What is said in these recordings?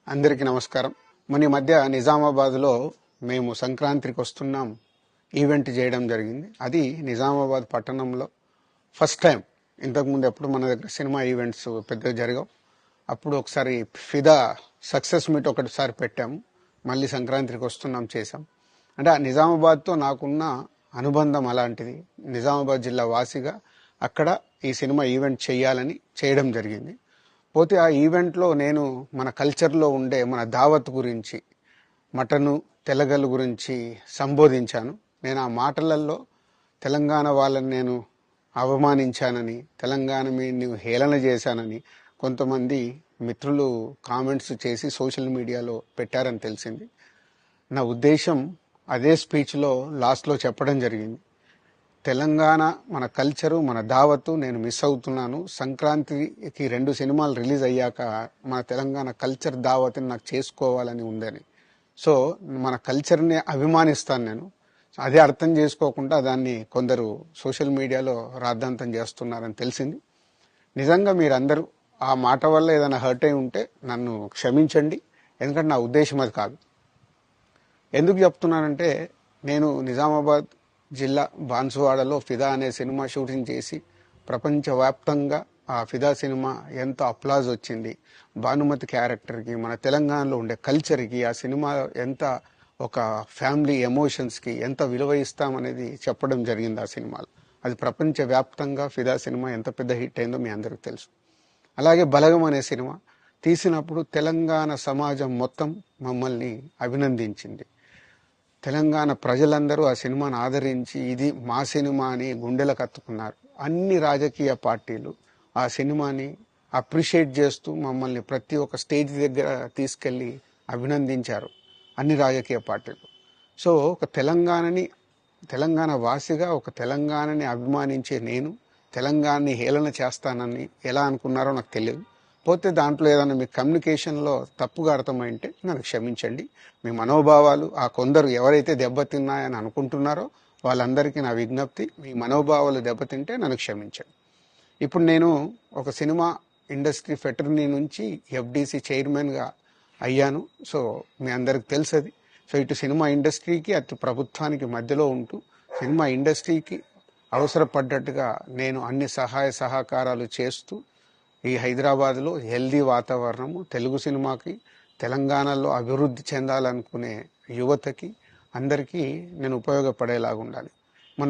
అందరికీ నమస్కారం. మన ఈ మధ్య నిజామాబాద్లో మేము సంక్రాంతికి వస్తున్నాం ఈవెంట్ చేయడం జరిగింది. అది నిజామాబాద్ పట్టణంలో ఫస్ట్ టైం. ఇంతకుముందు ఎప్పుడు మన దగ్గర సినిమా ఈవెంట్స్ పెద్దగా జరగవు. అప్పుడు ఒకసారి ఫిదా సక్సెస్ మీట్ ఒకటిసారి పెట్టాము. మళ్ళీ సంక్రాంతికి వస్తున్నాం చేశాం. అంటే ఆ నిజామాబాద్తో నాకున్న అనుబంధం అలాంటిది. నిజామాబాద్ జిల్లా వాసిగా అక్కడ ఈ సినిమా ఈవెంట్ చేయాలని చేయడం జరిగింది. పోతే ఆ ఈవెంట్లో నేను మన కల్చర్లో ఉండే మన దావత్ గురించి, మటను తెలగలు గురించి సంబోధించాను. నేను ఆ మాటలలో తెలంగాణ వాళ్ళని నేను అవమానించానని, తెలంగాణ నేను హేళన చేశానని కొంతమంది మిత్రులు కామెంట్స్ చేసి సోషల్ మీడియాలో పెట్టారని తెలిసింది. నా ఉద్దేశం అదే స్పీచ్లో లాస్ట్లో చెప్పడం జరిగింది. తెలంగాణ మన కల్చరు, మన దావత్తు నేను మిస్ అవుతున్నాను. సంక్రాంతికి 2 సినిమాలు రిలీజ్ అయ్యాక మన తెలంగాణ కల్చర్ దావత్ని నాకు చేసుకోవాలని ఉందని. సో మన కల్చర్ని అభిమానిస్తాను నేను. అదే అర్థం చేసుకోకుండా దాన్ని కొందరు సోషల్ మీడియాలో రాద్ధాంతం చేస్తున్నారని తెలిసింది. నిజంగా మీరందరూ ఆ మాట వల్ల ఏదైనా హర్ట్ అయి ఉంటే నన్ను క్షమించండి. ఎందుకంటే నా ఉద్దేశం అది కాదు. ఎందుకు చెప్తున్నానంటే, నేను నిజామాబాద్ జిల్లా బాన్సువాడలో ఫిదా అనే సినిమా షూటింగ్ చేసి ప్రపంచవ్యాప్తంగా ఆ ఫిదా సినిమా ఎంత అప్లాజ్ వచ్చింది, భానుమతి క్యారెక్టర్కి, మన తెలంగాణలో ఉండే కల్చర్కి ఆ సినిమా ఎంత ఒక ఫ్యామిలీ ఎమోషన్స్కి ఎంత విలువ ఇస్తామనేది చెప్పడం జరిగింది ఆ సినిమాలో. అది ప్రపంచవ్యాప్తంగా ఫిదా సినిమా ఎంత పెద్ద హిట్ అయిందో మీ అందరికీ తెలుసు. అలాగే బలగం అనే సినిమా తీసినప్పుడు తెలంగాణ సమాజం మొత్తం మమ్మల్ని అభినందించింది. తెలంగాణ ప్రజలందరూ ఆ సినిమాను ఆదరించి ఇది మా సినిమా అని గుండెలకు హత్తుకున్నారు. అన్ని రాజకీయ పార్టీలు ఆ సినిమాని అప్రిషియేట్ చేస్తూ మమ్మల్ని ప్రతి ఒక్క స్టేజ్ దగ్గర తీసుకెళ్లి అభినందించారు, అన్ని రాజకీయ పార్టీలు. సో ఒక తెలంగాణ వాసిగా ఒక తెలంగాణని అభిమానించే నేను తెలంగాణని హేళన చేస్తానని ఎలా అనుకున్నారో నాకు తెలియదు. పోతే దాంట్లో ఏదైనా మీ కమ్యూనికేషన్లో తప్పుగా అర్థమైంటే నన్ను క్షమించండి. మీ మనోభావాలు ఆ కొందరు ఎవరైతే దెబ్బతిన్నాయని అనుకుంటున్నారో వాళ్ళందరికీ నా విజ్ఞప్తి, మీ మనోభావాలు దెబ్బతింటే నన్ను క్షమించండి. ఇప్పుడు నేను ఒక సినిమా ఇండస్ట్రీ ఫెటర్నీ నుంచి ఎఫ్డిసి చైర్మన్గా అయ్యాను. సో మీ అందరికి తెలుసది. సో ఇటు సినిమా ఇండస్ట్రీకి అటు ప్రభుత్వానికి మధ్యలో ఉంటూ సినిమా ఇండస్ట్రీకి అవసరపడ్డట్టుగా నేను అన్ని సహాయ సహకారాలు చేస్తూ ఈ హైదరాబాద్లో హెల్దీ వాతావరణము, తెలుగు సినిమాకి, తెలంగాణలో అభివృద్ధి చెందాలనుకునే యువతకి అందరికీ నేను ఉపయోగపడేలాగా ఉండాలి.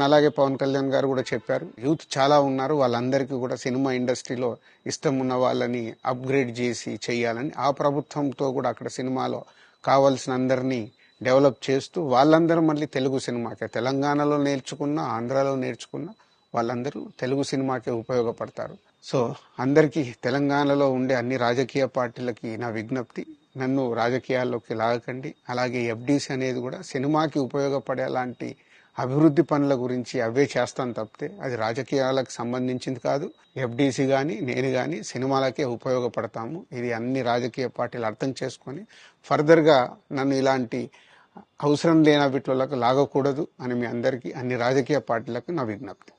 అలాగే పవన్ కళ్యాణ్ గారు కూడా చెప్పారు, యూత్ చాలా ఉన్నారు, వాళ్ళందరికీ కూడా సినిమా ఇండస్ట్రీలో ఇష్టం ఉన్న వాళ్ళని అప్గ్రేడ్ చేసి చేయాలని. ఆ ప్రభుత్వంతో కూడా అక్కడ సినిమాలో కావాల్సిన అందరినీ డెవలప్ చేస్తూ వాళ్ళందరూ మళ్ళీ తెలుగు సినిమాకే, తెలంగాణలో నేర్చుకున్న, ఆంధ్రాలో నేర్చుకున్న వాళ్ళందరూ తెలుగు సినిమాకే ఉపయోగపడతారు. సో అందరికీ తెలంగాణలో ఉండే అన్ని రాజకీయ పార్టీలకి నా విజ్ఞప్తి, నన్ను రాజకీయాల్లోకి లాగకండి. అలాగే ఎఫ్డిసి అనేది కూడా సినిమాకి ఉపయోగపడేలాంటి అభివృద్ధి పనుల గురించి అవే చేస్తాను తప్పితే అది రాజకీయాలకు సంబంధించింది కాదు. ఎఫ్డిసి కానీ నేను కానీ సినిమాలకే ఉపయోగపడతాము. ఇది అన్ని రాజకీయ పార్టీలు అర్థం చేసుకొని ఫర్దర్గా నన్ను ఇలాంటి అవసరం లేని వీటిలోకి లాగకూడదు అని మీ అందరికీ, అన్ని రాజకీయ పార్టీలకు నా విజ్ఞప్తి.